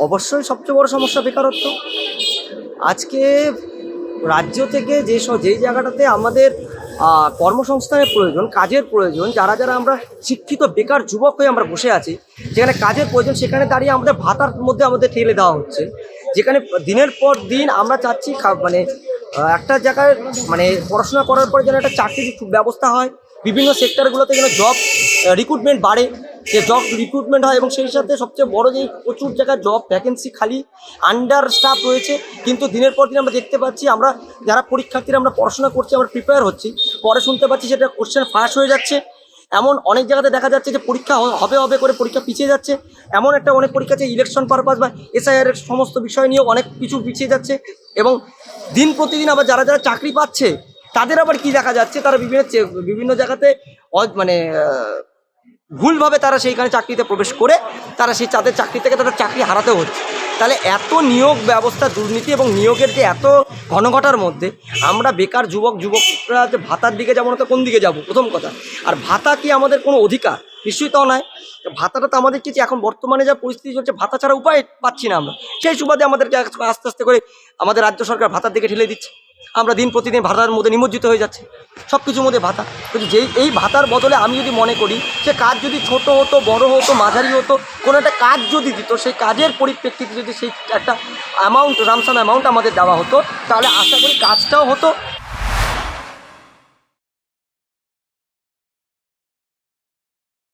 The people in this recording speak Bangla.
অবশ্যই সবচেয়ে বড় সমস্যা বেকারত্ব। আজকে রাজ্য থেকে যেই জায়গাটাতে আমাদের কর্মসংস্থানের প্রয়োজন, কাজের প্রয়োজন, যারা যারা আমরা শিক্ষিত বেকার যুবক হয়ে আমরা বসে আছি, যেখানে কাজের প্রয়োজন সেখানে দাঁড়িয়ে আমাদের ভাতার মধ্যে আমাদের ঠেলে দেওয়া হচ্ছে। যেখানে দিনের পর দিন আমরা চাচ্ছি মানে একটা জায়গায় মানে পড়াশোনা করার পরে যেন একটা চাকরির ব্যবস্থা হয়, বিভিন্ন সেক্টরগুলোতে যেন জব রিক্রুটমেন্ট বাড়ে, যে জব রিক্রুটমেন্ট হয় এবং সেই সাথে সবচেয়ে বড় যে প্রচুর জায়গায় জব ভ্যাকেন্সি খালি আন্ডার স্টাফ রয়েছে। কিন্তু দিনের পর দিন আমরা দেখতে পাচ্ছি, আমরা যারা পরীক্ষার্থীরা আমরা পড়াশোনা করছি, আমরা প্রিপেয়ার হচ্ছি, পরে শুনতে পাচ্ছি সেটা কোশ্চেন ফাঁস হয়ে যাচ্ছে। এমন অনেক জায়গাতে দেখা যাচ্ছে যে পরীক্ষা হবে হবে করে পরীক্ষা পিছিয়ে যাচ্ছে। এমন একটা অনেক পরীক্ষা আছে ইলেকশন পারপাস বা এসআইআর এর সমস্ত বিষয় নিয়ে অনেক কিছু পিছিয়ে যাচ্ছে। এবং দিন প্রতিদিন আবার যারা যারা চাকরি পাচ্ছে তাদের আবার কি দেখা যাচ্ছে, তারা বিভিন্ন জায়গাতে মানে ভুলভাবে তারা সেইখানে চাকরিতে প্রবেশ করে তারা সেই তাদের চাকরি থেকে তাদের চাকরি হারাতেও হচ্ছে। তাহলে এত নিয়োগ ব্যবস্থা দুর্নীতি এবং নিয়োগের যে এত ঘনঘটার মধ্যে আমরা বেকার যুবকরা যে ভাতার দিকে যাবো না তো কোন দিকে যাব? প্রথম কথা। আর ভাতা কি আমাদের কোনো অধিকার? নিশ্চয়ই তাও নয়। ভাতাটা তো আমাদের কিছু এখন বর্তমানে যা পরিস্থিতি চলছে, ভাতা ছাড়া উপায় পাচ্ছি না আমরা। সেই সুবাদে আমাদেরকে আস্তে আস্তে করে আমাদের রাজ্য সরকার ভাতার দিকে ঠেলে দিচ্ছে। আমরা দিন প্রতিদিন ভাতার মধ্যে নিমজ্জিত হয়ে যাচ্ছে, সব কিছুর মধ্যে ভাতা। কিন্তু এই ভাতার বদলে আমি যদি মনে করি সে কাজ যদি ছোট হতো, বড় হতো, মাঝারি হতো, কোনো একটা কাজ যদি দিত, সেই কাজের পরিপ্রেক্ষিতে যদি সেই একটা অ্যামাউন্ট রামসাম অ্যামাউন্ট আমাদের দেওয়া হতো, তাহলে আশা করি কাজটাও হতো